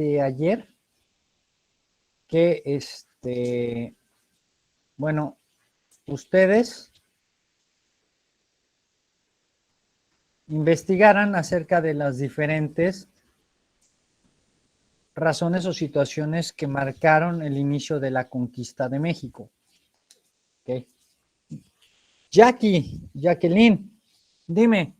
de ayer que, bueno, ustedes investigaran acerca de las diferentes razones o situaciones que marcaron el inicio de la conquista de México. Okay. Jacqueline, dime,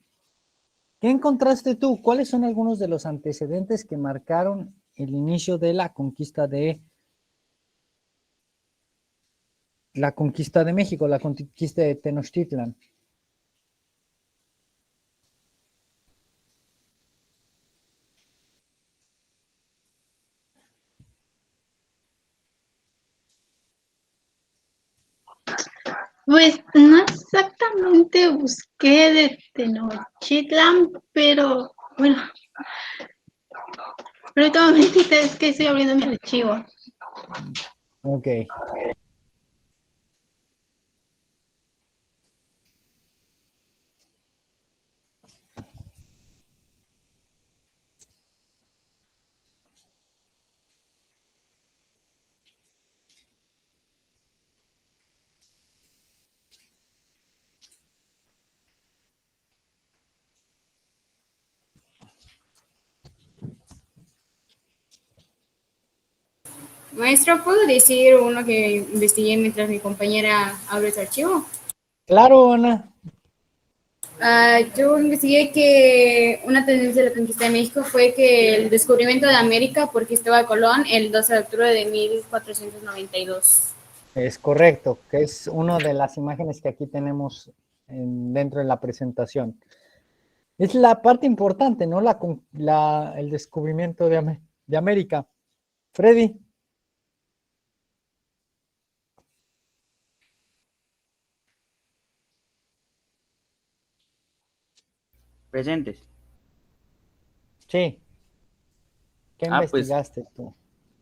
¿qué encontraste tú? ¿Cuáles son algunos de los antecedentes que marcaron el inicio de la conquista de México, la conquista de Tenochtitlan? Pues no exactamente busqué de Tenochtitlan, pero bueno, pero ahorita me dijiste es que estoy abriendo mi archivo. Ok. Maestro, ¿puedo decir uno que investigué mientras mi compañera abre su archivo? Claro, Ana. Yo investigué que una tendencia de la conquista de México fue que el descubrimiento de América por Cristóbal Colón el 12 de octubre de 1492. Es correcto, que es una de las imágenes que aquí tenemos dentro de la presentación. Es la parte importante, ¿no? El descubrimiento de América. Freddy. Presentes. Sí. ¿Qué Pues investigaste tú?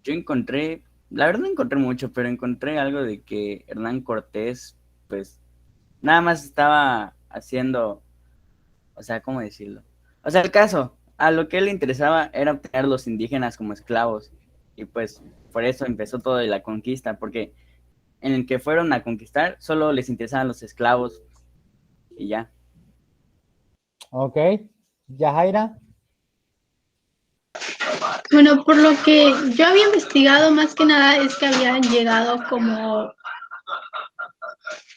yo encontré, la verdad no encontré mucho, pero encontré algo de que Hernán Cortés, pues nada más estaba haciendo, o sea, ¿cómo decirlo? O sea, el caso, a lo que él le interesaba era obtener a los indígenas como esclavos. Y pues por eso empezó todo de la conquista, porque en el que fueron a conquistar solo les interesaban los esclavos y ya. Ok. Yajaira. Bueno, por lo que yo había investigado más que nada es que habían llegado como,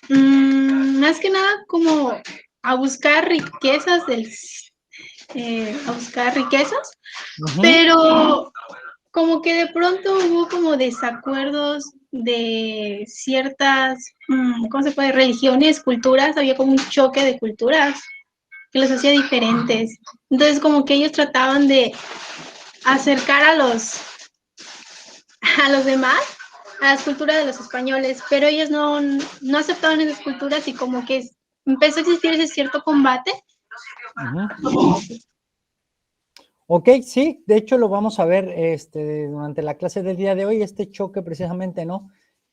más que nada como a buscar riquezas a buscar riquezas, pero como que de pronto hubo como desacuerdos de ciertas, ¿cómo se puede? Religiones, culturas, había como un choque de culturas que los hacía diferentes. Entonces como que ellos trataban de acercar a los demás a las culturas de los españoles, pero ellos no aceptaban esas culturas y como que empezó a existir ese cierto combate. Ok, sí, de hecho lo vamos a ver durante la clase del día de hoy, este choque precisamente, ¿no?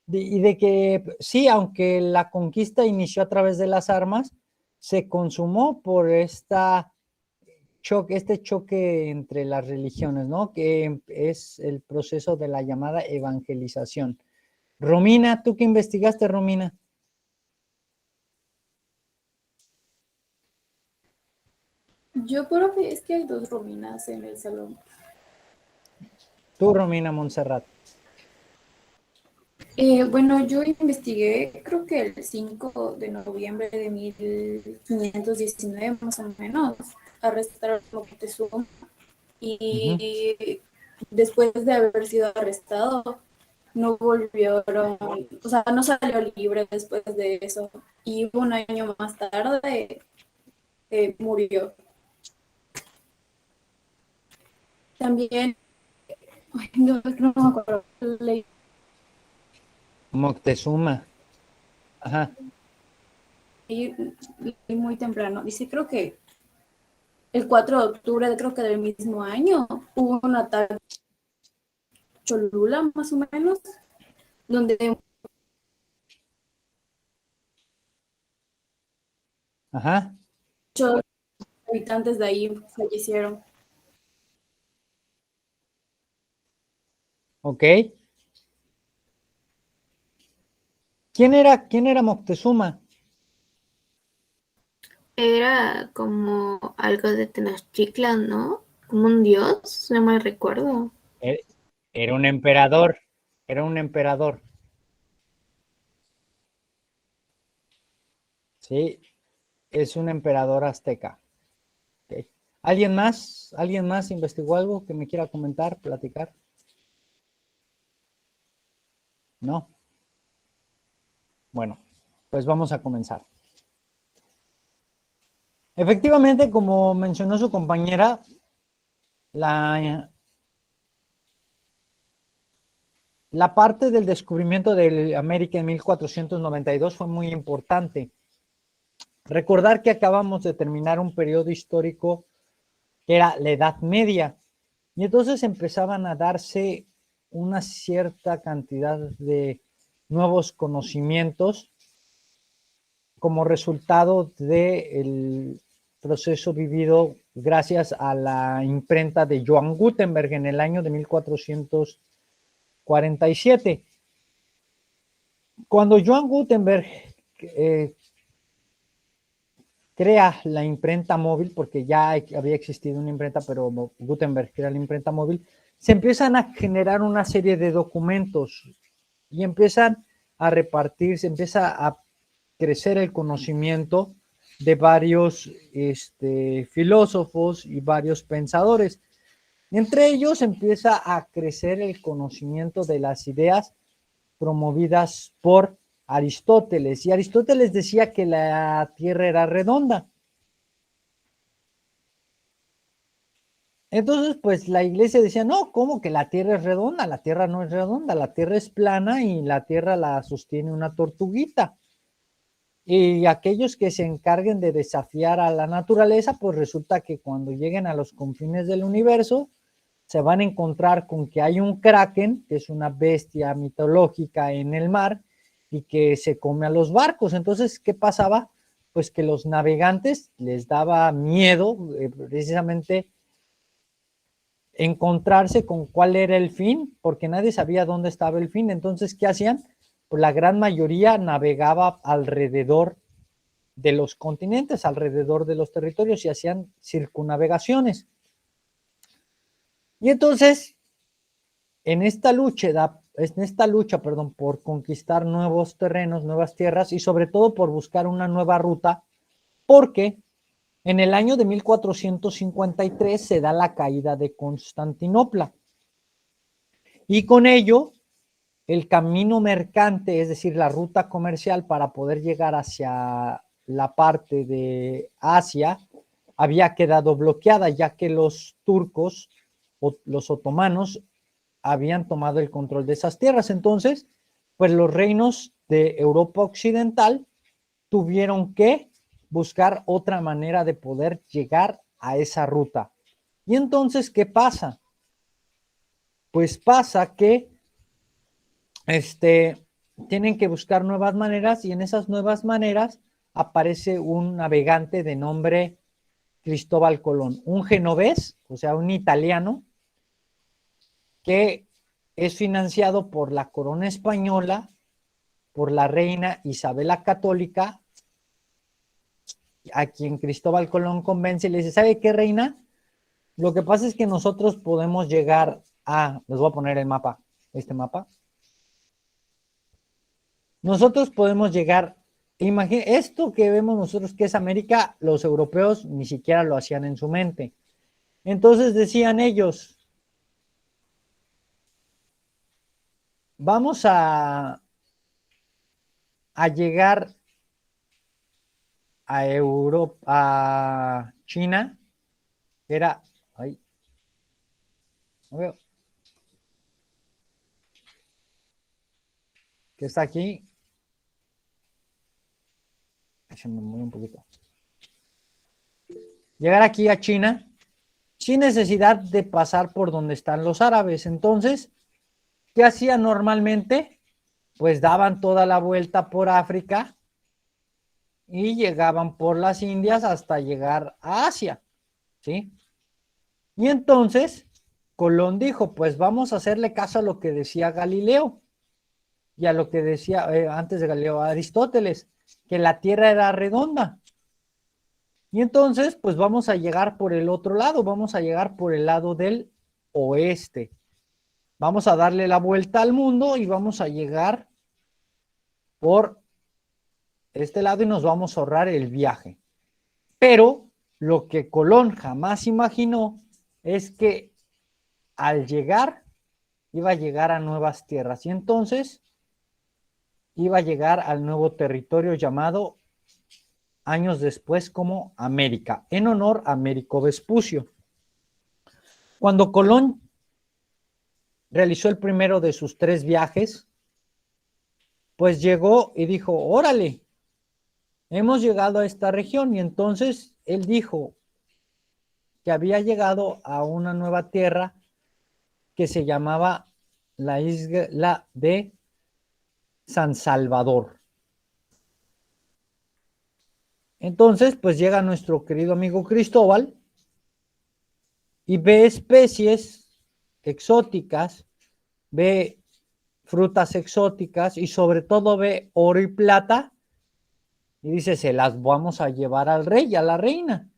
Y de que sí, aunque la conquista inició a través de las armas, se consumó por este choque entre las religiones, ¿no? Que es el proceso de la llamada evangelización. Romina, ¿tú qué investigaste, Romina? Yo creo que es que hay dos Rominas en el salón. Tú, Romina Montserrat. Bueno, yo investigué, creo que el 5 de noviembre de 1519, más o menos, arrestaron a Moctezuma y después de haber sido arrestado, no volvieron, o sea, no salió libre después de eso y un año más tarde murió. También, no me acuerdo, Moctezuma. Ajá. muy temprano. Dice, creo que el 4 de octubre, creo que del mismo año, hubo un ataque en Cholula, más o menos, donde Ajá. muchos habitantes de ahí fallecieron. ¿Ok? ¿Quién era Moctezuma? Era como algo de Tenochtitlan, ¿no? Como un dios, no me recuerdo. E- Era un emperador, era un emperador. Sí, es un emperador azteca. Ok. ¿Alguien más? ¿Alguien más investigó algo que me quiera comentar, platicar? ¿No? Bueno, pues vamos a comenzar. Efectivamente, como mencionó su compañera, la parte del descubrimiento de América en 1492 fue muy importante. Recordar que acabamos de terminar un periodo histórico que era la Edad Media, y entonces empezaban a darse una cierta cantidad de nuevos conocimientos como resultado del proceso vivido gracias a la imprenta de Johann Gutenberg en el año de 1447. Cuando Johann Gutenberg crea la imprenta móvil, porque ya había existido una imprenta, pero Gutenberg crea la imprenta móvil, se empiezan a generar una serie de documentos y empiezan a repartirse, empieza a crecer el conocimiento de varios filósofos y varios pensadores. Entre ellos empieza a crecer el conocimiento de las ideas promovidas por Aristóteles. Y Aristóteles decía que la Tierra era redonda. Entonces, pues la iglesia decía, no, ¿cómo que la Tierra es redonda? La Tierra no es redonda, la Tierra es plana y la Tierra la sostiene una tortuguita. Y aquellos que se encarguen de desafiar a la naturaleza, pues resulta que cuando lleguen a los confines del universo, se van a encontrar con que hay un kraken, que es una bestia mitológica en el mar, y que se come a los barcos. Entonces, ¿qué pasaba? Pues que los navegantes les daba miedo, precisamente encontrarse con cuál era el fin, porque nadie sabía dónde estaba el fin. Entonces, ¿qué hacían? Pues la gran mayoría navegaba alrededor de los continentes, alrededor de los territorios, y hacían circunnavegaciones. Y entonces, en esta lucha, por conquistar nuevos terrenos, nuevas tierras, y sobre todo por buscar una nueva ruta, porque en el año de 1453 se da la caída de Constantinopla. Y con ello, el camino mercante, es decir, la ruta comercial para poder llegar hacia la parte de Asia, había quedado bloqueada, ya que los turcos o los otomanos habían tomado el control de esas tierras. Entonces, pues los reinos de Europa Occidental tuvieron que buscar otra manera de poder llegar a esa ruta. Y entonces, ¿qué pasa? Pues pasa que tienen que buscar nuevas maneras, y en esas nuevas maneras aparece un navegante de nombre Cristóbal Colón, un genovés, o sea, un italiano, que es financiado por la corona española, por la reina Isabel la Católica, a quien Cristóbal Colón convence y le dice, ¿sabe qué, reina? Lo que pasa es que nosotros podemos llegar a, les voy a poner el mapa, este mapa. Nosotros podemos llegar, esto que vemos nosotros que es América, los europeos ni siquiera lo hacían en su mente. Entonces decían ellos, vamos a llegar a Europa, a China, era, ay, no veo, que está aquí, se me mueve un poquito. Llegar aquí a China sin necesidad de pasar por donde están los árabes. Entonces, ¿qué hacían normalmente? Pues daban toda la vuelta por África y llegaban por las Indias hasta llegar a Asia, ¿sí? Y entonces, Colón dijo, pues vamos a hacerle caso a lo que decía Galileo y a lo que decía antes de Galileo Aristóteles, que la Tierra era redonda. Y entonces, pues vamos a llegar por el otro lado, vamos a llegar por el lado del oeste. Vamos a darle la vuelta al mundo y vamos a llegar por este lado y nos vamos a ahorrar el viaje. Pero lo que Colón jamás imaginó es que al llegar iba a llegar a nuevas tierras y entonces iba a llegar al nuevo territorio llamado años después como América, en honor a Américo Vespucio. Cuando Colón realizó el primero de sus 3 viajes, pues llegó y dijo, órale, hemos llegado a esta región. Y entonces él dijo que había llegado a una nueva tierra que se llamaba la isla de San Salvador. Entonces, pues llega nuestro querido amigo Cristóbal y ve especies exóticas, ve frutas exóticas y sobre todo ve oro y plata y dice, se las vamos a llevar al rey y a la reina.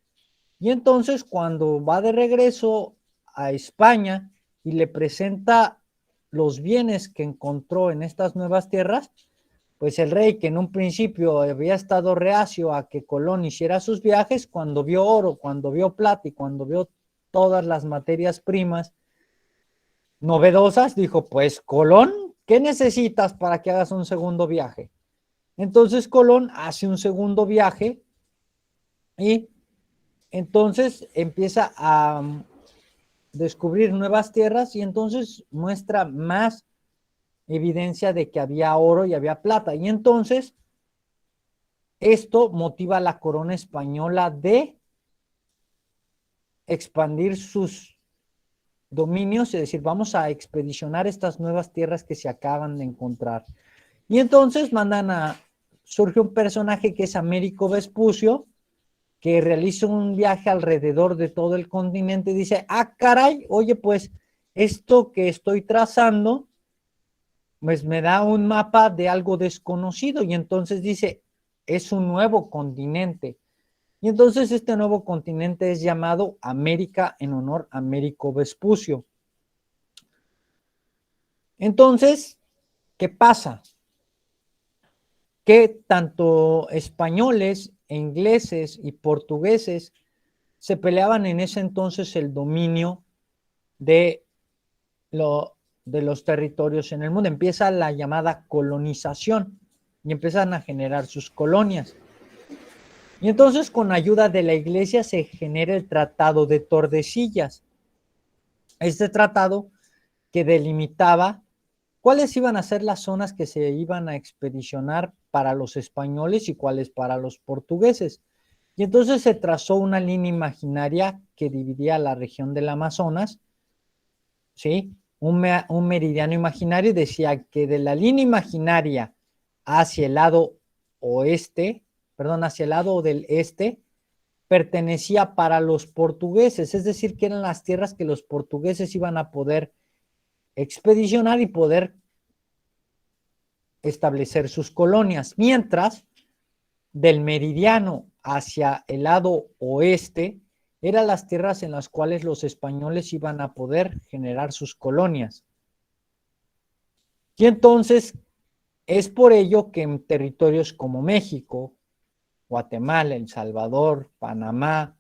Y entonces cuando va de regreso a España y le presenta los bienes que encontró en estas nuevas tierras, pues el rey, que en un principio había estado reacio a que Colón hiciera sus viajes, cuando vio oro, cuando vio plata y cuando vio todas las materias primas novedosas, dijo, pues Colón, ¿qué necesitas para que hagas un segundo viaje? Entonces Colón hace un segundo viaje y entonces empieza a descubrir nuevas tierras y entonces muestra más evidencia de que había oro y había plata. Y entonces esto motiva a la corona española de expandir sus dominios, es decir, vamos a expedicionar estas nuevas tierras que se acaban de encontrar. Y entonces surge un personaje que es Américo Vespucio, que realiza un viaje alrededor de todo el continente y dice, ah, caray, oye, pues esto que estoy trazando, pues me da un mapa de algo desconocido y entonces dice, es un nuevo continente. Y entonces este nuevo continente es llamado América en honor a Américo Vespucio. Entonces, ¿qué pasa? Que tanto españoles, ingleses y portugueses se peleaban en ese entonces el dominio de los territorios en el mundo. Empieza la llamada colonización y empiezan a generar sus colonias. Y entonces con ayuda de la iglesia se genera el Tratado de Tordesillas. Este tratado que delimitaba cuáles iban a ser las zonas que se iban a expedicionar para los españoles y cuáles para los portugueses. Y entonces se trazó una línea imaginaria que dividía la región del Amazonas, ¿sí? Un meridiano imaginario decía que de la línea imaginaria hacia el lado oeste, perdón, hacia el lado del este, pertenecía para los portugueses, es decir, que eran las tierras que los portugueses iban a poder expedicionar y poder establecer sus colonias, mientras del meridiano hacia el lado oeste eran las tierras en las cuales los españoles iban a poder generar sus colonias. Y entonces es por ello que en territorios como México, Guatemala, El Salvador, Panamá,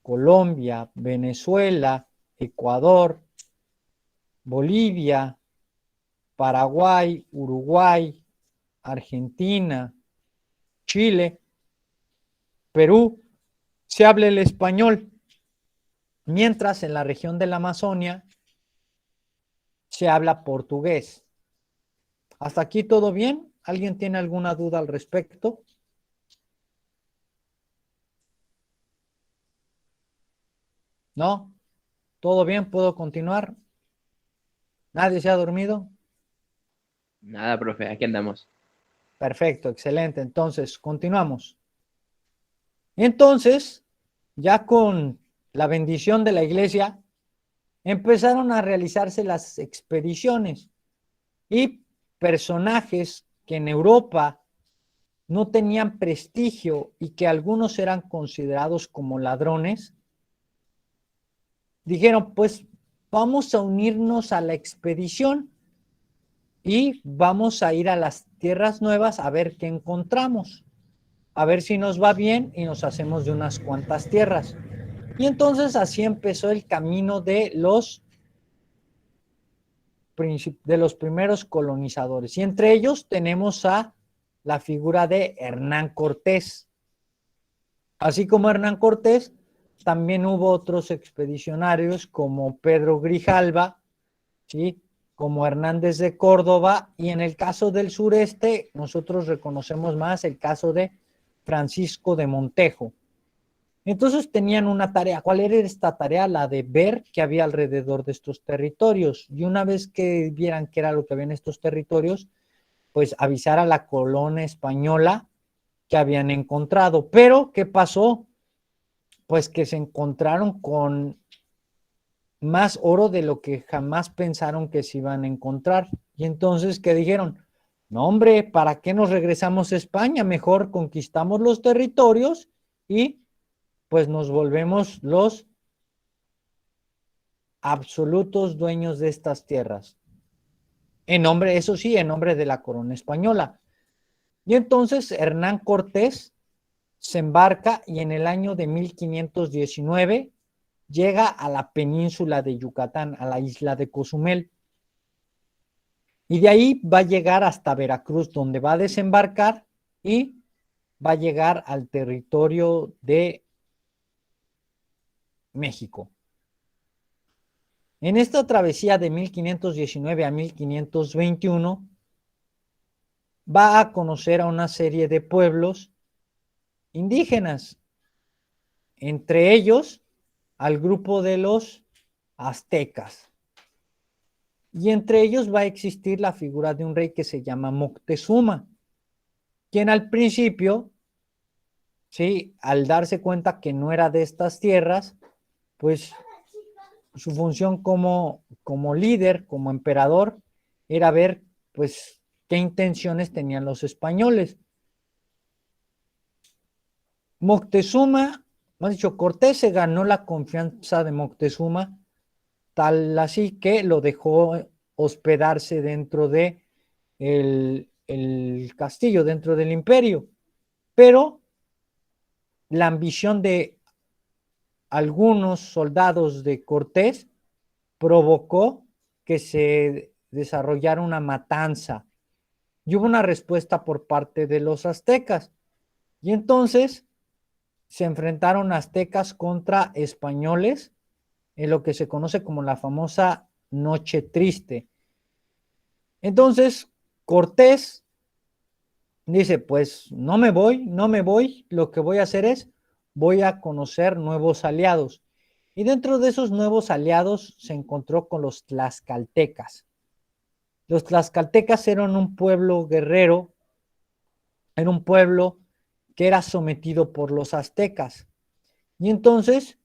Colombia, Venezuela, Ecuador, Bolivia, Paraguay, Uruguay, Argentina, Chile, Perú, se habla el español, mientras en la región de la Amazonia se habla portugués. ¿Hasta aquí todo bien? ¿Alguien tiene alguna duda al respecto? ¿No? ¿Todo bien? ¿Puedo continuar? ¿Nadie se ha dormido? Nada, profe, aquí andamos. Perfecto, excelente. Entonces, continuamos. Entonces, ya con la bendición de la iglesia, empezaron a realizarse las expediciones y personajes que en Europa no tenían prestigio y que algunos eran considerados como ladrones, dijeron, pues vamos a unirnos a la expedición y vamos a ir a las tierras nuevas a ver qué encontramos, a ver si nos va bien y nos hacemos de unas cuantas tierras. Y entonces así empezó el camino de los primeros colonizadores. Y entre ellos tenemos a la figura de Hernán Cortés. Así como Hernán Cortés, también hubo otros expedicionarios como Pedro Grijalva, ¿sí? Como Hernández de Córdoba, y en el caso del sureste, nosotros reconocemos más el caso de Francisco de Montejo. Entonces tenían una tarea. ¿Cuál era esta tarea? La de ver qué había alrededor de estos territorios. Y una vez que vieran qué era lo que había en estos territorios, pues avisar a la corona española que habían encontrado. Pero, ¿qué pasó? Pues que se encontraron con más oro de lo que jamás pensaron que se iban a encontrar. Y entonces, ¿qué dijeron? No, hombre, ¿para qué nos regresamos a España? Mejor conquistamos los territorios y pues nos volvemos los absolutos dueños de estas tierras. En nombre, eso sí, en nombre de la corona española. Y entonces Hernán Cortés se embarca y en el año de 1519 llega a la península de Yucatán, a la isla de Cozumel. Y de ahí va a llegar hasta Veracruz, donde va a desembarcar y va a llegar al territorio de México. En esta travesía de 1519 a 1521 va a conocer a una serie de pueblos indígenas, entre ellos al grupo de los aztecas. Y entre ellos va a existir la figura de un rey que se llama Moctezuma, quien al principio, sí, al darse cuenta que no era de estas tierras, pues su función como líder, como emperador, era ver, pues, qué intenciones tenían los españoles. Moctezuma, más dicho, Cortés se ganó la confianza de Moctezuma, tal así que lo dejó hospedarse dentro de el castillo, dentro del imperio. Pero la ambición de algunos soldados de Cortés provocó que se desarrollara una matanza y hubo una respuesta por parte de los aztecas. Y entonces se enfrentaron aztecas contra españoles en lo que se conoce como la famosa Noche Triste. Entonces Cortés dice, pues no me voy, lo que voy a hacer es, voy a conocer nuevos aliados. Y dentro de esos nuevos aliados se encontró con los tlaxcaltecas. Los tlaxcaltecas eran un pueblo guerrero, era un pueblo que era sometido por los aztecas. Y entonces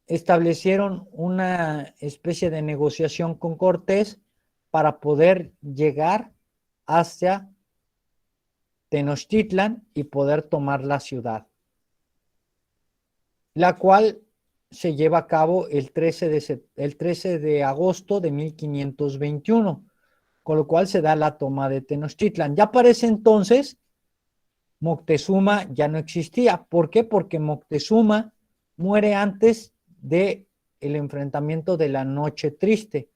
establecieron una especie de negociación con Cortés para poder llegar hacia Tenochtitlan y poder tomar la ciudad, la cual se lleva a cabo el 13 de agosto de 1521, con lo cual se da la toma de Tenochtitlan. Ya para ese entonces, Moctezuma ya no existía. ¿Por qué? Porque Moctezuma muere antes del enfrentamiento de la Noche Triste.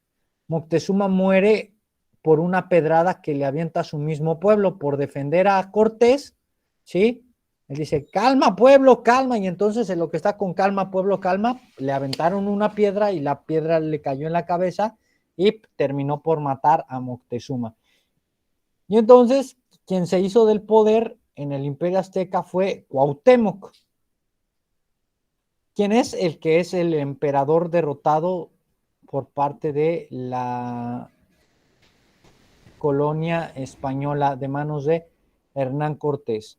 Moctezuma muere por una pedrada que le avienta a su mismo pueblo por defender a Cortés, ¿sí? Él dice, calma pueblo, calma, y entonces en lo que está con calma pueblo, calma, le aventaron una piedra y la piedra le cayó en la cabeza y terminó por matar a Moctezuma. Y entonces quien se hizo del poder en el Imperio Azteca fue Cuauhtémoc, quien es el emperador derrotado por parte de la colonia española de manos de Hernán Cortés.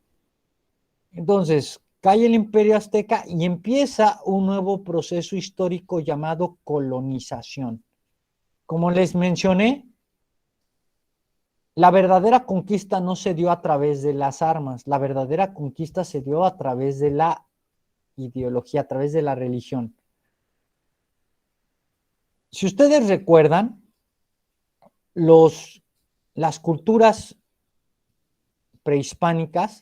Entonces, cae el Imperio Azteca y empieza un nuevo proceso histórico llamado colonización. Como les mencioné, la verdadera conquista no se dio a través de las armas, la verdadera conquista se dio a través de la ideología, a través de la religión. Si ustedes recuerdan, las culturas prehispánicas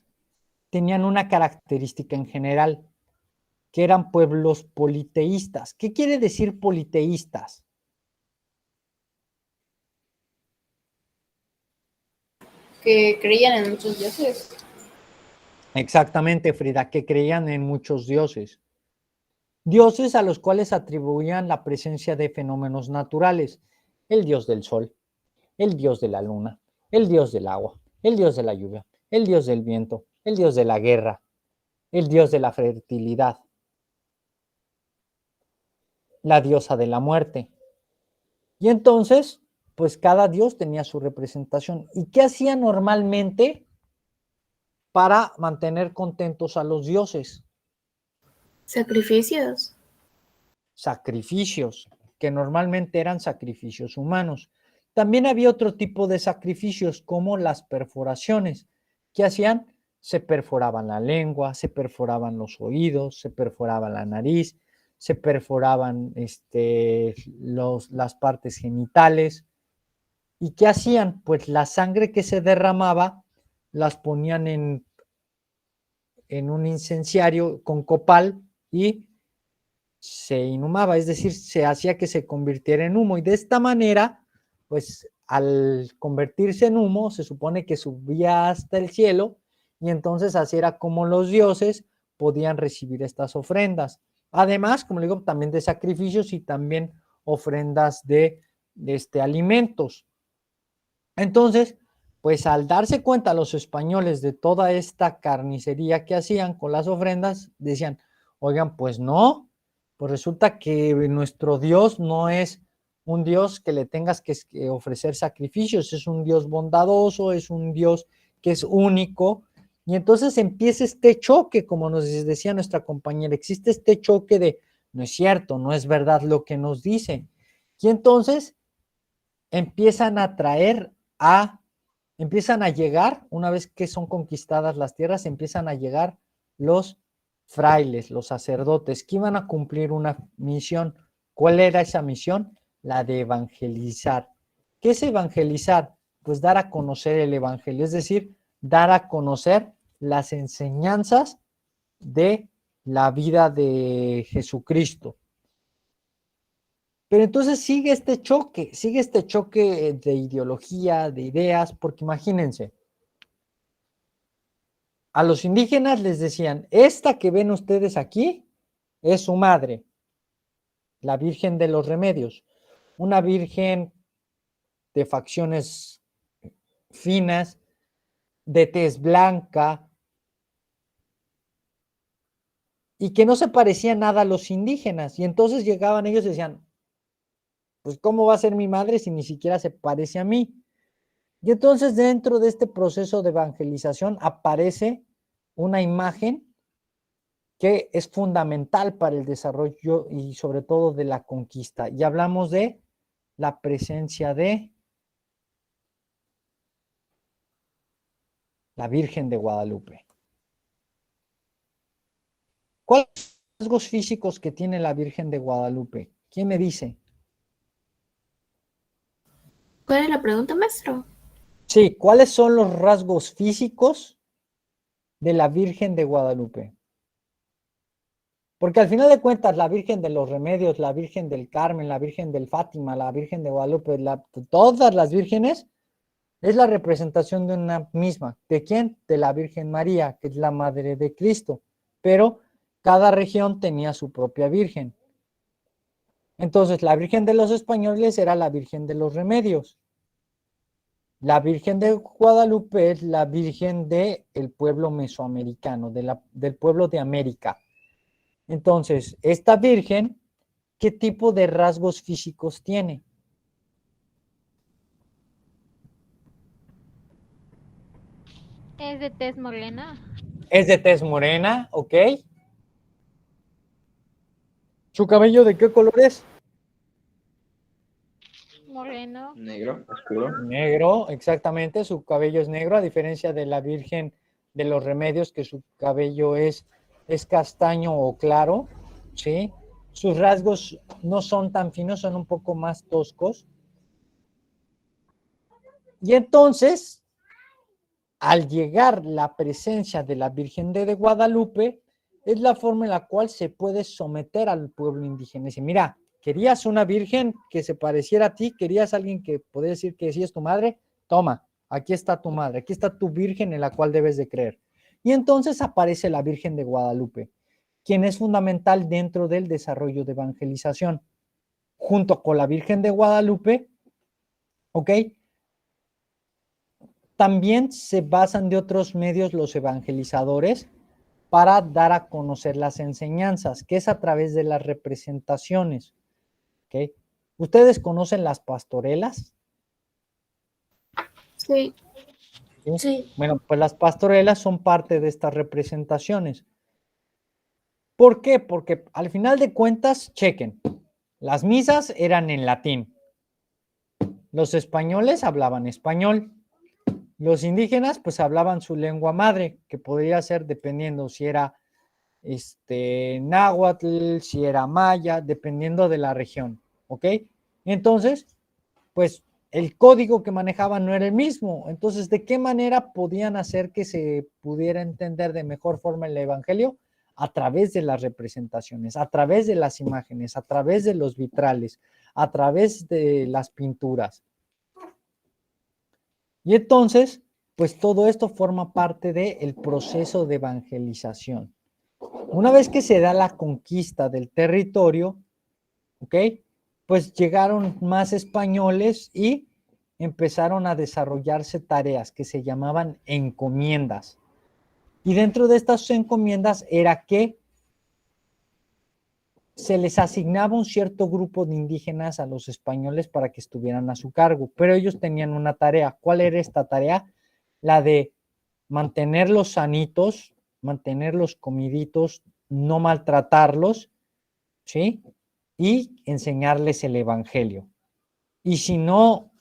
tenían una característica en general, que eran pueblos politeístas. ¿Qué quiere decir politeístas? Que creían en muchos dioses. Exactamente, Frida, que creían en muchos dioses. Dioses a los cuales atribuían la presencia de fenómenos naturales. El dios del sol, el dios de la luna, el dios del agua, el dios de la lluvia, el dios del viento, el dios de la guerra, el dios de la fertilidad, la diosa de la muerte. Y entonces, pues cada dios tenía su representación. ¿Y qué hacía normalmente para mantener contentos a los dioses? Sacrificios. Sacrificios, que normalmente eran sacrificios humanos. También había otro tipo de sacrificios como las perforaciones. ¿Qué hacían? Se perforaban la lengua, se perforaban los oídos, se perforaba la nariz, se perforaban las partes genitales. ¿Y qué hacían? Pues la sangre que se derramaba las ponían en un incenciario con copal y se inhumaba, es decir, se hacía que se convirtiera en humo y de esta manera, pues al convertirse en humo, se supone que subía hasta el cielo y entonces así era como los dioses podían recibir estas ofrendas. Además, como le digo, también de sacrificios y también ofrendas de alimentos. Entonces, pues al darse cuenta los españoles de toda esta carnicería que hacían con las ofrendas, decían, oigan, pues no, pues resulta que nuestro Dios no es un Dios que le tengas que ofrecer sacrificios, es un Dios bondadoso, es un Dios que es único. Y entonces empieza este choque, como nos decía nuestra compañera, existe este choque de, no es cierto, no es verdad lo que nos dice. Y entonces empiezan a llegar, una vez que son conquistadas las tierras, empiezan a llegar los frailes, los sacerdotes, que iban a cumplir una misión. ¿Cuál era esa misión? La de evangelizar. ¿Qué es evangelizar? Pues dar a conocer el evangelio, es decir, dar a conocer las enseñanzas de la vida de Jesucristo. Pero entonces sigue este choque de ideología, de ideas, porque imagínense, a los indígenas les decían, esta que ven ustedes aquí es su madre, la Virgen de los Remedios, una virgen de facciones finas, de tez blanca, y que no se parecía nada a los indígenas. Y entonces llegaban ellos y decían, pues ¿cómo va a ser mi madre si ni siquiera se parece a mí? Y entonces dentro de este proceso de evangelización aparece una imagen que es fundamental para el desarrollo y sobre todo de la conquista. Y hablamos de la presencia de la Virgen de Guadalupe. ¿Cuáles son los rasgos físicos que tiene la Virgen de Guadalupe? ¿Quién me dice? ¿Cuál es la pregunta, maestro? Sí, ¿cuáles son los rasgos físicos de la Virgen de Guadalupe? Porque al final de cuentas, la Virgen de los Remedios, la Virgen del Carmen, la Virgen del Fátima, la Virgen de Guadalupe, todas las vírgenes, es la representación de una misma. ¿De quién? De la Virgen María, que es la Madre de Cristo. Pero cada región tenía su propia Virgen. Entonces, la Virgen de los españoles era la Virgen de los Remedios. La Virgen de Guadalupe es la Virgen del pueblo mesoamericano, del pueblo de América. Entonces, esta Virgen, ¿qué tipo de rasgos físicos tiene? Es de tez morena. Es de tez morena, ¿ok? ¿Su cabello de qué color es? Moreno. Negro, oscuro. Negro, exactamente, su cabello es negro, a diferencia de la Virgen de los Remedios, que su cabello es castaño o claro, ¿sí? Sus rasgos no son tan finos, son un poco más toscos. Y entonces, al llegar la presencia de la Virgen de Guadalupe, es la forma en la cual se puede someter al pueblo indígena. Dice, mira, querías una virgen que se pareciera a ti, querías alguien que podía decir que sí es tu madre, toma, aquí está tu madre, aquí está tu virgen en la cual debes de creer. Y entonces aparece la Virgen de Guadalupe, quien es fundamental dentro del desarrollo de evangelización. Junto con la Virgen de Guadalupe, ¿ok? También se basan de otros medios los evangelizadores para dar a conocer las enseñanzas, que es a través de las representaciones. ¿Okay? ¿Ustedes conocen las pastorelas? Sí. ¿Sí? Sí. Bueno, pues las pastorelas son parte de estas representaciones. ¿Por qué? Porque al final de cuentas, chequen, las misas eran en latín. Los españoles hablaban español. Los indígenas pues hablaban su lengua madre, que podría ser dependiendo si era náhuatl, si era maya, dependiendo de la región, ¿ok? Entonces, pues el código que manejaban no era el mismo. Entonces, ¿de qué manera podían hacer que se pudiera entender de mejor forma el evangelio? A través de las representaciones, a través de las imágenes, a través de los vitrales, a través de las pinturas. Y entonces, pues todo esto forma parte del proceso de evangelización. Una vez que se da la conquista del territorio, ¿ok? Pues llegaron más españoles y empezaron a desarrollarse tareas que se llamaban encomiendas. Y dentro de estas encomiendas era que se les asignaba un cierto grupo de indígenas a los españoles para que estuvieran a su cargo, pero ellos tenían una tarea. ¿Cuál era esta tarea? La de mantenerlos sanitos, mantenerlos comiditos, no maltratarlos, ¿sí? Y enseñarles el evangelio. Y si no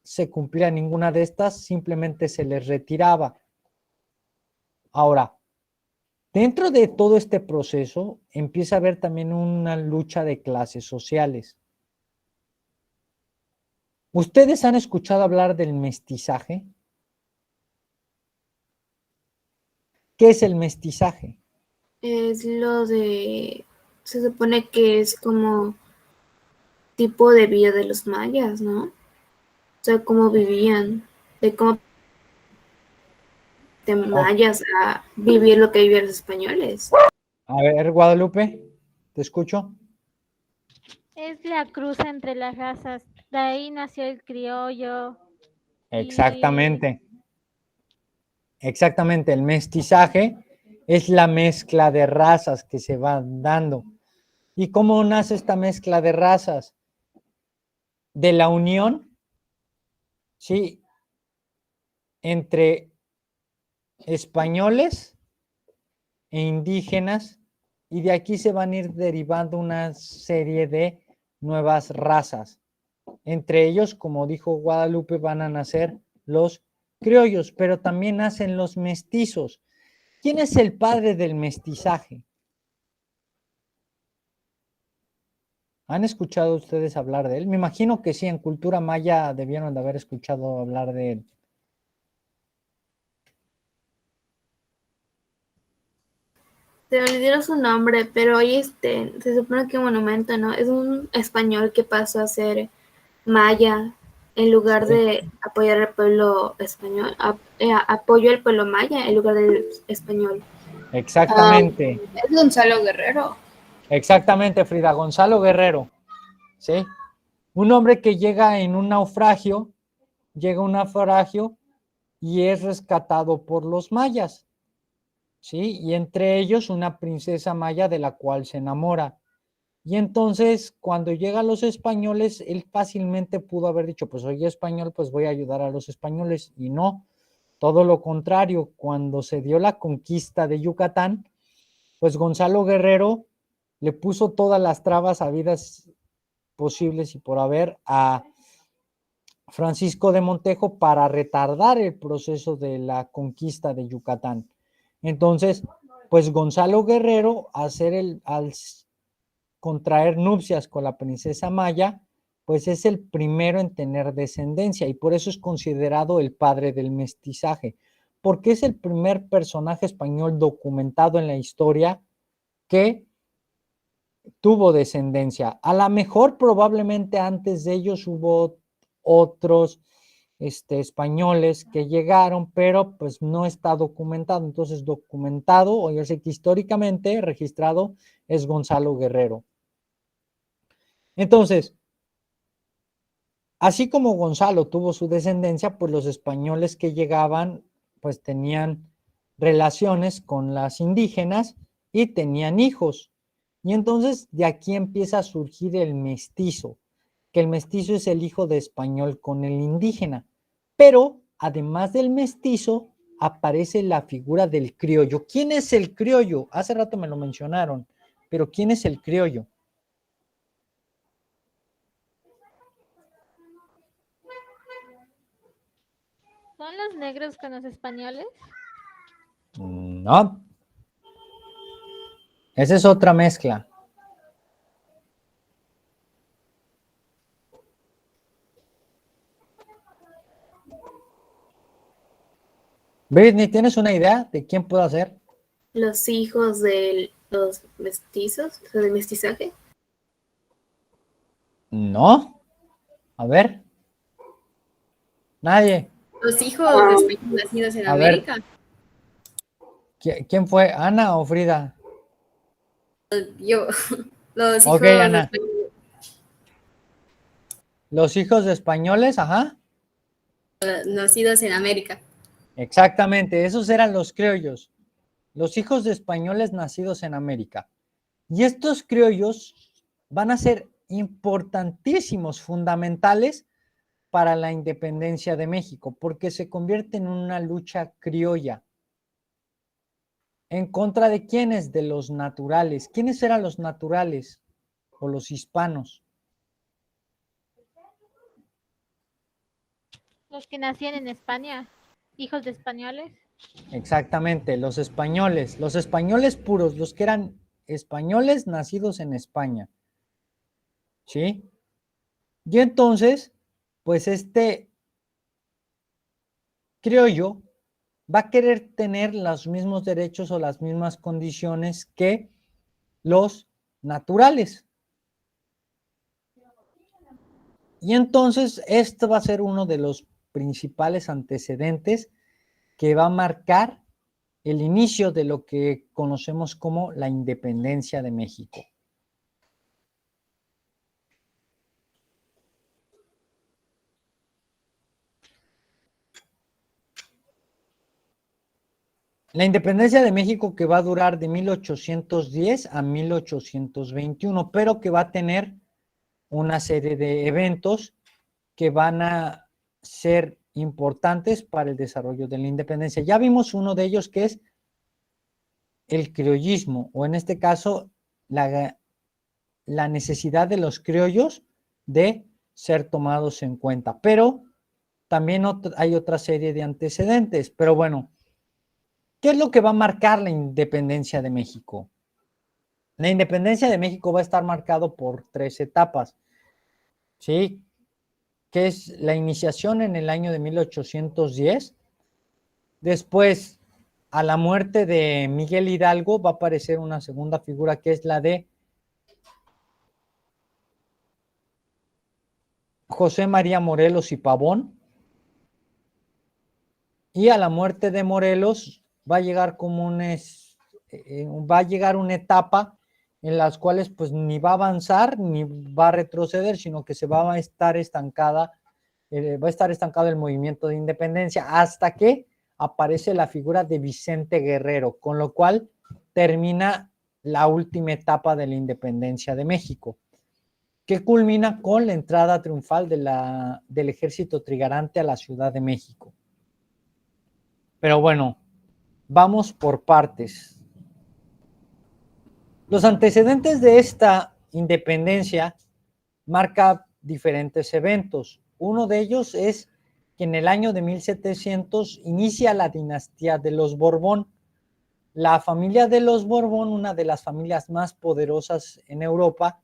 se cumplía ninguna de estas, simplemente se les retiraba. Ahora, dentro de todo este proceso empieza a haber también una lucha de clases sociales. ¿Ustedes han escuchado hablar del mestizaje? ¿Qué es el mestizaje? Es lo de, se supone que es como tipo de vida de los mayas, ¿no? O sea, cómo vivían, de cómo de mayas a vivir lo que vivían los españoles. A ver, Guadalupe, te escucho. Es la cruz entre las razas. De ahí nació el criollo. Exactamente. Exactamente, el mestizaje es la mezcla de razas que se van dando. ¿Y cómo nace esta mezcla de razas? De la unión, ¿sí? Entre españoles e indígenas, y de aquí se van a ir derivando una serie de nuevas razas. Entre ellos, como dijo Guadalupe, van a nacer los criollos, pero también nacen los mestizos. ¿Quién es el padre del mestizaje? ¿Han escuchado ustedes hablar de él? Me imagino que sí, en cultura maya debieron de haber escuchado hablar de él. Se me olvidó su nombre, pero hoy se supone que un monumento, ¿no? Es un español que pasó a ser maya en lugar Sí. de apoyar al pueblo español, apoyó al pueblo maya en lugar del español. Exactamente, Es Gonzalo Guerrero. exactamente, Frida. Gonzalo Guerrero, ¿sí? Un hombre que llega en un naufragio, y es rescatado por los mayas, ¿sí? Y entre ellos una princesa maya de la cual se enamora. Y entonces, cuando llegan los españoles, él fácilmente pudo haber dicho, pues soy español, pues voy a ayudar a los españoles, y no. todo lo contrario, cuando se dio la conquista de Yucatán, pues Gonzalo Guerrero le puso todas las trabas habidas posibles y por haber a Francisco de Montejo para retardar el proceso de la conquista de Yucatán. Entonces, pues Gonzalo Guerrero, al contraer nupcias con la princesa Maya, pues es el primero en tener descendencia y por eso es considerado el padre del mestizaje, porque es el primer personaje español documentado en la historia que tuvo descendencia. A lo mejor probablemente antes de ellos hubo otros españoles que llegaron, pero pues no está documentado. Entonces documentado, o ya sé que históricamente registrado, es Gonzalo Guerrero. Entonces, así como Gonzalo tuvo su descendencia, pues los españoles que llegaban, pues tenían relaciones con las indígenas y tenían hijos. Y entonces de aquí empieza a surgir el mestizo, que el mestizo es el hijo de español con el indígena. Pero además del mestizo, aparece la figura del criollo. ¿Quién es el criollo? Hace rato me lo mencionaron, pero ¿quién es el criollo? ¿Son los negros con los españoles? No. Esa es otra mezcla. Britney, ¿tienes una idea de quién puede ser? Los hijos de los mestizos, o sea, del mestizaje. No. A ver. Nadie. Los hijos de españoles nacidos en A ver. América. ¿Quién fue? ¿Ana o Frida? Yo, los hijos Ok, Ana. de Los hijos de españoles, ajá. nacidos en América. Exactamente, esos eran los criollos. Los hijos de españoles nacidos en América. Y estos criollos van a ser importantísimos, fundamentales para la independencia de México, porque se convierte en una lucha criolla. ¿En contra de quiénes? De los naturales. ¿Quiénes eran los naturales o los hispanos? Los que nacían en España, hijos de españoles. Exactamente, los españoles puros, los que eran españoles nacidos en España. ¿Sí? Y entonces, pues este criollo va a querer tener los mismos derechos o las mismas condiciones que los naturales. Y entonces, esto va a ser uno de los principales antecedentes que va a marcar el inicio de lo que conocemos como la independencia de México. La independencia de México que va a durar de 1810 a 1821, pero que va a tener una serie de eventos que van a ser importantes para el desarrollo de la independencia. Ya vimos uno de ellos que es el criollismo, o en este caso la necesidad de los criollos de ser tomados en cuenta, pero también hay otra serie de antecedentes, pero bueno, ¿qué es lo que va a marcar la independencia de México? La independencia de México va a estar marcado por 3 etapas, ¿sí? Que es la iniciación en el año de 1810. Después, a la muerte de Miguel Hidalgo, va a aparecer una segunda figura que es la de José María Morelos y Pavón. Y a la muerte de Morelos va a llegar va a llegar una etapa en las cuales pues ni va a avanzar ni va a retroceder, sino que se va a estar estancado el movimiento de independencia hasta que aparece la figura de Vicente Guerrero, con lo cual termina la última etapa de la independencia de México, que culmina con la entrada triunfal del ejército trigarante a la Ciudad de México. Pero bueno, vamos por partes. Los antecedentes de esta independencia marca diferentes eventos. Uno de ellos es que en el año de 1700 inicia la dinastía de los Borbón. La familia de los Borbón, una de las familias más poderosas en Europa,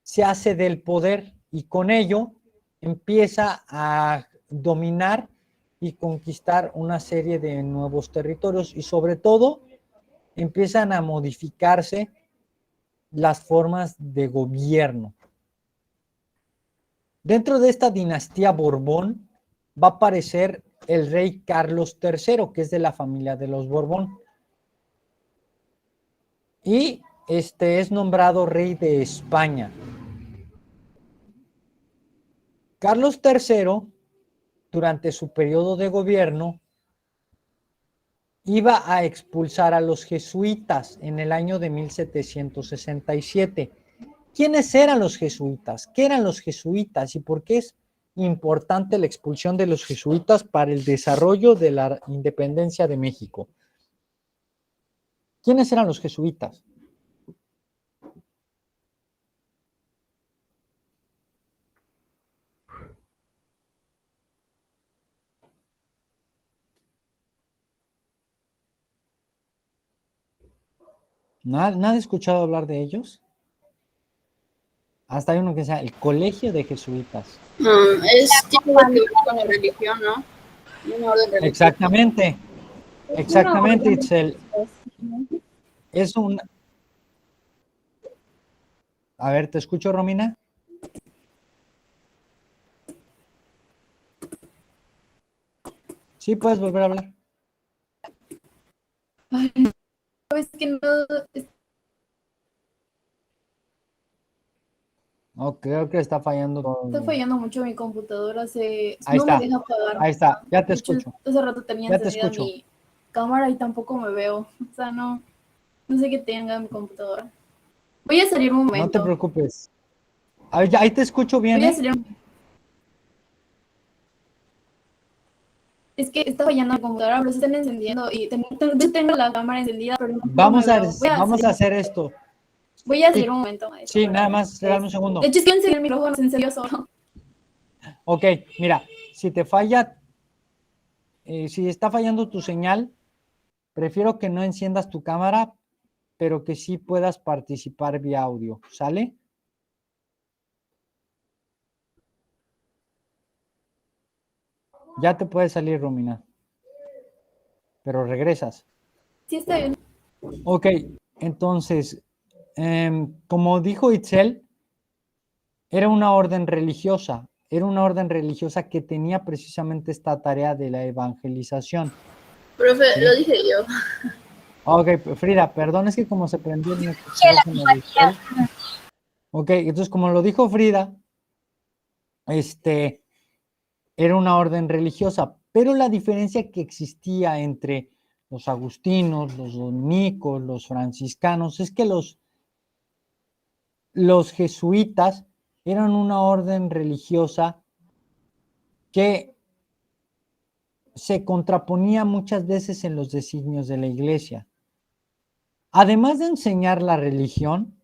se hace del poder y con ello empieza a dominar y conquistar una serie de nuevos territorios y sobre todo empiezan a modificarse las formas de gobierno. Dentro de esta dinastía Borbón va a aparecer el rey Carlos III, que es de la familia de los Borbón. Y es nombrado rey de España. Carlos III, durante su periodo de gobierno, iba a expulsar a los jesuitas en el año de 1767. ¿Quiénes eran los jesuitas? ¿Qué eran los jesuitas? ¿Y por qué es importante la expulsión de los jesuitas para el desarrollo de la independencia de México? ¿Quiénes eran los jesuitas? ¿Nadie ha escuchado hablar de ellos? Hasta hay uno que sea el Colegio de Jesuitas. Tiene que ver con la religión, ¿no? Una orden religiosa. Exactamente, exactamente, Itzel. Es un... A ver, ¿te escucho, Romina? Sí, puedes volver a hablar. Ay, es que no, No, creo que está fallando. está fallando mucho mi computadora, Ahí no está, me deja apagar. ahí está, ya te De hecho, escucho. hace rato tenía Ya te encendida escucho. mi cámara y tampoco me veo. O sea, no sé qué tenga mi computadora. Voy a salir un No te momento. preocupes. Ahí te escucho bien, Voy a ¿eh? salir Es que está fallando mi computadora, pero se están encendiendo y tengo la cámara encendida, pero no Vamos me a, veo. vamos a hacer esto. Voy a salir un momento, maestro. Sí, nada más, regálame un segundo. De hecho, es que el micrófono se encendió solo. Ok, mira, si te falla, si está fallando tu señal, prefiero que no enciendas tu cámara, pero que sí puedas participar vía audio, ¿sale? Ya te puedes salir, Romina, pero regresas. Sí, está bien. Ok, entonces, como dijo Itzel, era una orden religiosa que tenía precisamente esta tarea de la evangelización. Profe, ¿Sí? lo dije yo. Ok, Frida, perdón, es que como se prendió el micrófono de Itzel. Ok, entonces como lo dijo Frida, era una orden religiosa, pero la diferencia que existía entre los agustinos, los dominicos, los franciscanos, es que los jesuitas eran una orden religiosa que se contraponía muchas veces en los designios de la iglesia. Además de enseñar la religión,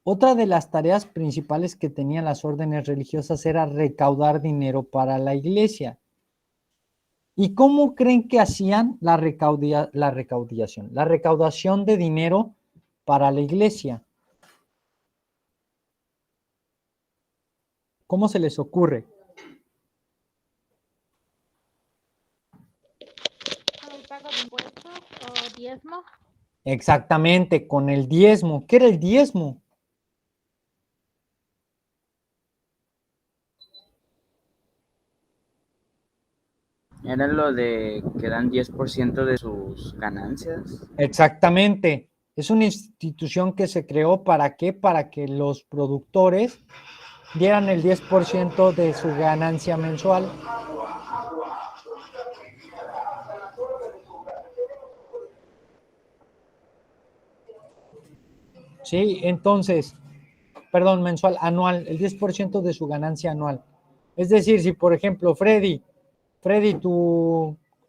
otra de las tareas principales que tenían las órdenes religiosas era recaudar dinero para la iglesia. ¿Y cómo creen que hacían la recaudación de dinero para la iglesia? ¿Cómo se les ocurre? ¿Con el pago de impuestos o diezmo? Exactamente, con el diezmo. ¿Qué era el diezmo? Era lo de que dan 10% de sus ganancias. Exactamente. Es una institución que se creó ¿para qué? Para que los productores dieran el 10% de su ganancia mensual. Sí, entonces, perdón, mensual, anual, el 10% de su ganancia anual. Es decir, si por ejemplo, Freddy,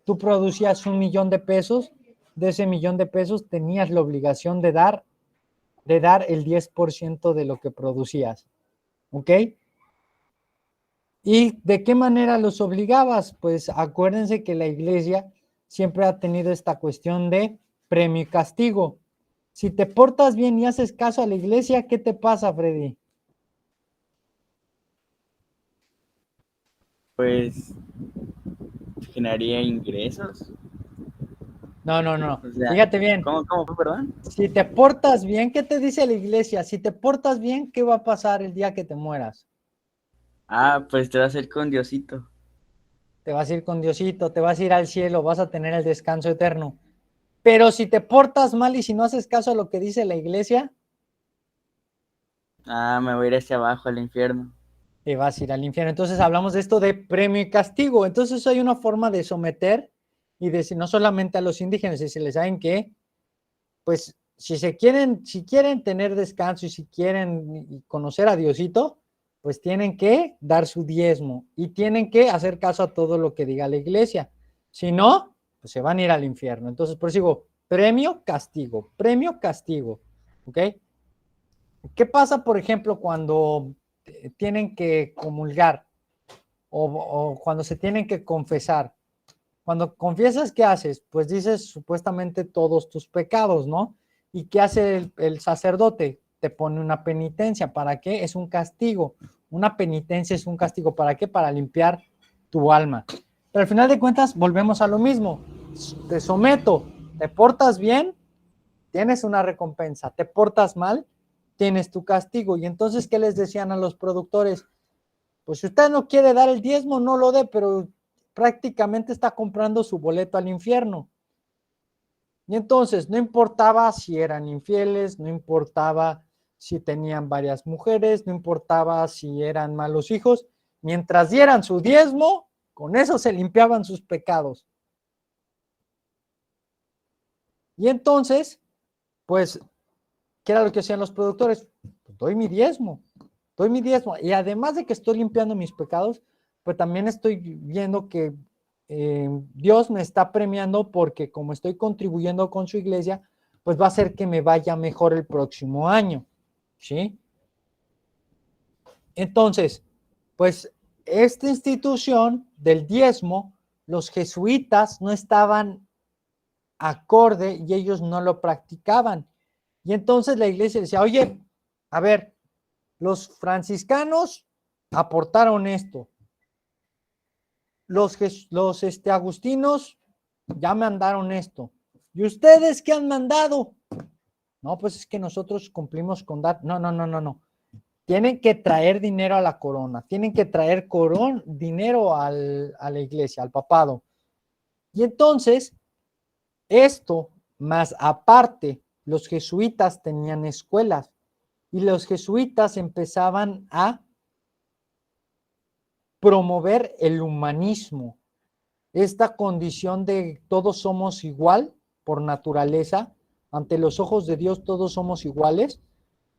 tú producías 1,000,000 de pesos, de ese 1,000,000 de pesos tenías la obligación de dar el 10% de lo que producías, ¿ok? ¿Y de qué manera los obligabas? Pues acuérdense que la iglesia siempre ha tenido esta cuestión de premio y castigo. Si te portas bien y haces caso a la iglesia, ¿qué te pasa, Freddy? Pues generaría ingresos. No. O sea, Fíjate bien. ¿cómo fue, perdón? Si te portas bien, ¿qué te dice la iglesia? Si te portas bien, ¿qué va a pasar el día que te mueras? Ah, pues te vas a ir con Diosito. Te vas a ir con Diosito, te vas a ir al cielo, vas a tener el descanso eterno. Pero si te portas mal y si no haces caso a lo que dice la iglesia, Ah, me voy a ir hacia abajo al infierno. te vas a ir al infierno. Entonces hablamos de esto de premio y castigo. Entonces hay una forma de someter y decir no solamente a los indígenas, si se les saben que, pues si quieren tener descanso y si quieren conocer a Diosito, pues tienen que dar su diezmo y tienen que hacer caso a todo lo que diga la iglesia. Si no, pues se van a ir al infierno. Entonces, por eso digo, premio, castigo, ¿ok? ¿Qué pasa, por ejemplo, cuando tienen que comulgar o cuando se tienen que confesar? Cuando confiesas, ¿qué haces? Pues dices supuestamente todos tus pecados, ¿no? ¿Y qué hace el sacerdote? Te pone una penitencia. ¿Para qué? Es un castigo. Una penitencia es un castigo. ¿Para qué? Para limpiar tu alma. Pero al final de cuentas, volvemos a lo mismo. Te someto. ¿Te portas bien? Tienes una recompensa. ¿Te portas mal? Tienes tu castigo. Y entonces, ¿qué les decían a los productores? Pues si usted no quiere dar el diezmo, no lo dé, pero prácticamente está comprando su boleto al infierno. Y entonces no importaba si eran infieles, no importaba si tenían varias mujeres, no importaba si eran malos hijos, mientras dieran su diezmo, con eso se limpiaban sus pecados. Y entonces, pues, ¿qué era lo que hacían los productores? Pues doy mi diezmo. Y además de que estoy limpiando mis pecados, pues también estoy viendo que Dios me está premiando porque como estoy contribuyendo con su iglesia, pues va a hacer que me vaya mejor el próximo año, ¿sí? Entonces, pues esta institución del diezmo, los jesuitas no estaban acorde y ellos no lo practicaban. Y entonces la iglesia decía, oye, a ver, los franciscanos aportaron esto. Los agustinos ya mandaron esto. ¿Y ustedes qué han mandado? No, pues es que nosotros cumplimos con dar. No. Tienen que traer dinero a la corona. Tienen que traer dinero a la iglesia, al papado. Y entonces, esto, más aparte, los jesuitas tenían escuelas y los jesuitas empezaban a promover el humanismo, esta condición de todos somos igual por naturaleza, ante los ojos de Dios todos somos iguales,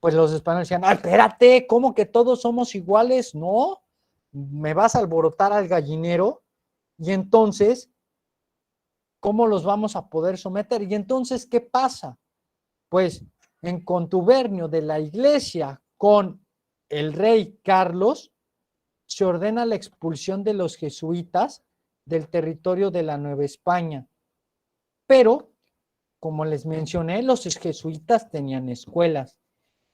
pues los españoles decían, espérate, ¿cómo que todos somos iguales? No, me vas a alborotar al gallinero y entonces, ¿cómo los vamos a poder someter? Y entonces, ¿qué pasa? Pues en contubernio de la iglesia con el rey Carlos, se ordena la expulsión de los jesuitas del territorio de la Nueva España. Pero, como les mencioné, los jesuitas tenían escuelas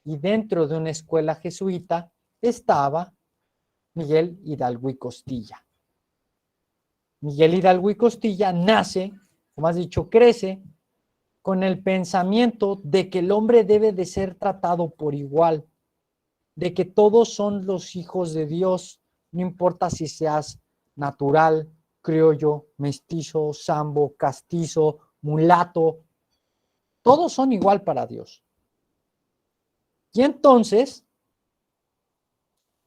y dentro de una escuela jesuita estaba Miguel Hidalgo y Costilla. Miguel Hidalgo y Costilla nace, como has dicho, crece con el pensamiento de que el hombre debe de ser tratado por igual, de que todos son los hijos de Dios, no importa si seas natural, criollo, mestizo, sambo, castizo, mulato, todos son igual para Dios. Y entonces,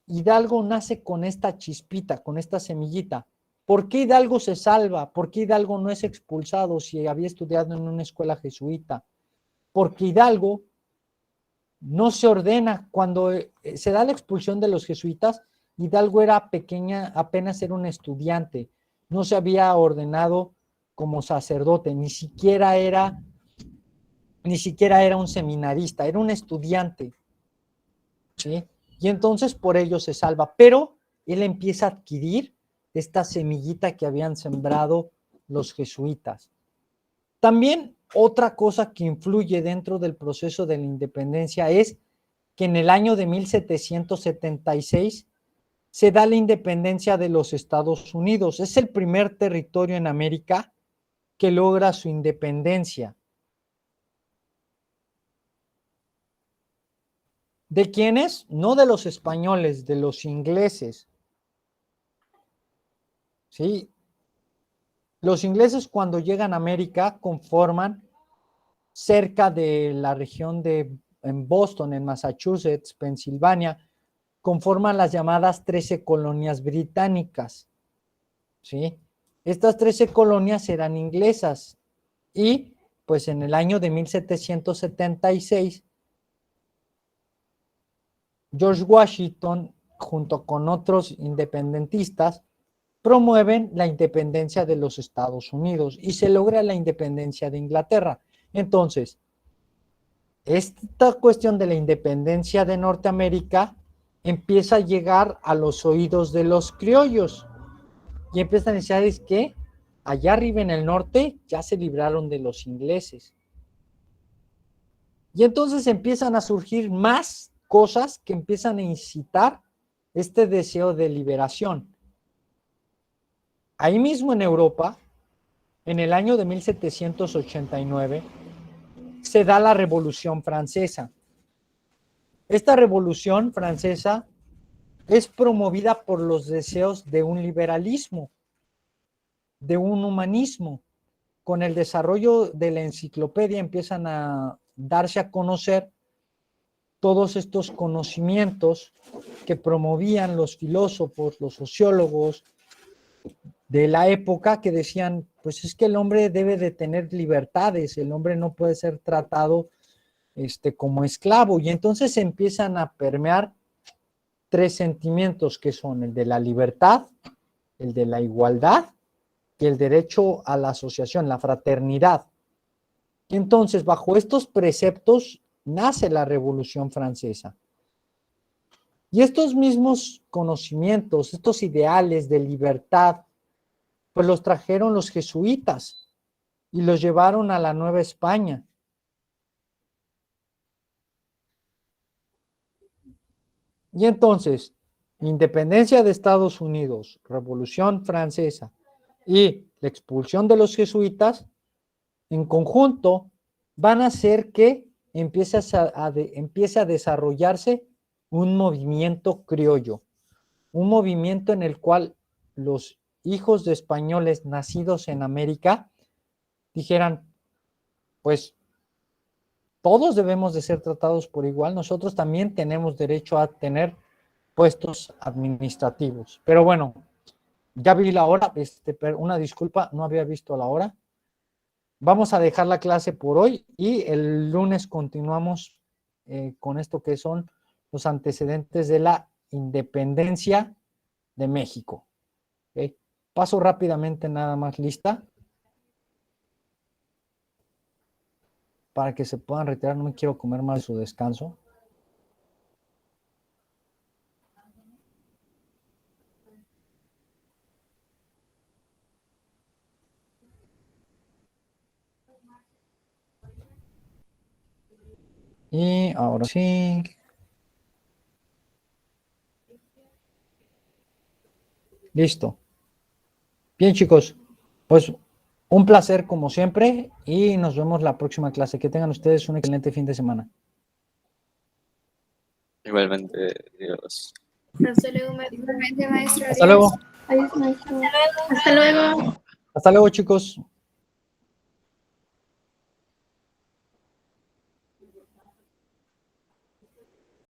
Hidalgo nace con esta chispita, con esta semillita. ¿Por qué Hidalgo se salva? ¿Por qué Hidalgo no es expulsado si había estudiado en una escuela jesuita? Porque Hidalgo no se ordena. Cuando se da la expulsión de los jesuitas, Hidalgo era pequeña, apenas era un estudiante, no se había ordenado como sacerdote, ni siquiera era un seminarista, era un estudiante, ¿sí? Y entonces por ello se salva, pero él empieza a adquirir esta semillita que habían sembrado los jesuitas. También otra cosa que influye dentro del proceso de la independencia es que en el año de 1776 se da la independencia de los Estados Unidos. Es el primer territorio en América que logra su independencia. ¿De quiénes? No de los españoles, de los ingleses. ¿Sí? Los ingleses cuando llegan a América conforman cerca de la región en Boston, en Massachusetts, Pensilvania, conforman las llamadas 13 colonias británicas, ¿sí? Estas 13 colonias eran inglesas y pues en el año de 1776 George Washington junto con otros independentistas promueven la independencia de los Estados Unidos y se logra la independencia de Inglaterra. Entonces, esta cuestión de la independencia de Norteamérica empieza a llegar a los oídos de los criollos y empiezan a decir, ¿sabes qué? Allá arriba en el norte ya se libraron de los ingleses. Y entonces empiezan a surgir más cosas que empiezan a incitar este deseo de liberación. Ahí mismo en Europa, en el año de 1789, se da la Revolución Francesa. Esta Revolución Francesa es promovida por los deseos de un liberalismo, de un humanismo. Con el desarrollo de la enciclopedia empiezan a darse a conocer todos estos conocimientos que promovían los filósofos, los sociólogos de la época, que decían, pues es que el hombre debe de tener libertades, el hombre no puede ser tratado como esclavo, y entonces empiezan a permear tres sentimientos que son el de la libertad, el de la igualdad y el derecho a la asociación, la fraternidad. Y entonces, bajo estos preceptos nace la Revolución Francesa. Y estos mismos conocimientos, estos ideales de libertad, pues los trajeron los jesuitas y los llevaron a la Nueva España. Y entonces, independencia de Estados Unidos, Revolución Francesa y la expulsión de los jesuitas, en conjunto, van a hacer que empiece a desarrollarse un movimiento criollo, un movimiento en el cual los hijos de españoles nacidos en América dijeran, pues todos debemos de ser tratados por igual, nosotros también tenemos derecho a tener puestos administrativos. Pero bueno, ya vi la hora, una disculpa, no había visto la hora. Vamos a dejar la clase por hoy y el lunes continuamos con esto que son los antecedentes de la independencia de México. ¿Okay? Paso rápidamente nada más lista para que se puedan retirar. No me quiero comer más de su descanso. Y ahora sí. Listo. Bien, chicos. Pues un placer como siempre y nos vemos la próxima clase. Que tengan ustedes un excelente fin de semana. Igualmente, Dios. Hasta luego, maestro. Hasta luego. Adiós, maestro. Hasta luego. Hasta luego, chicos.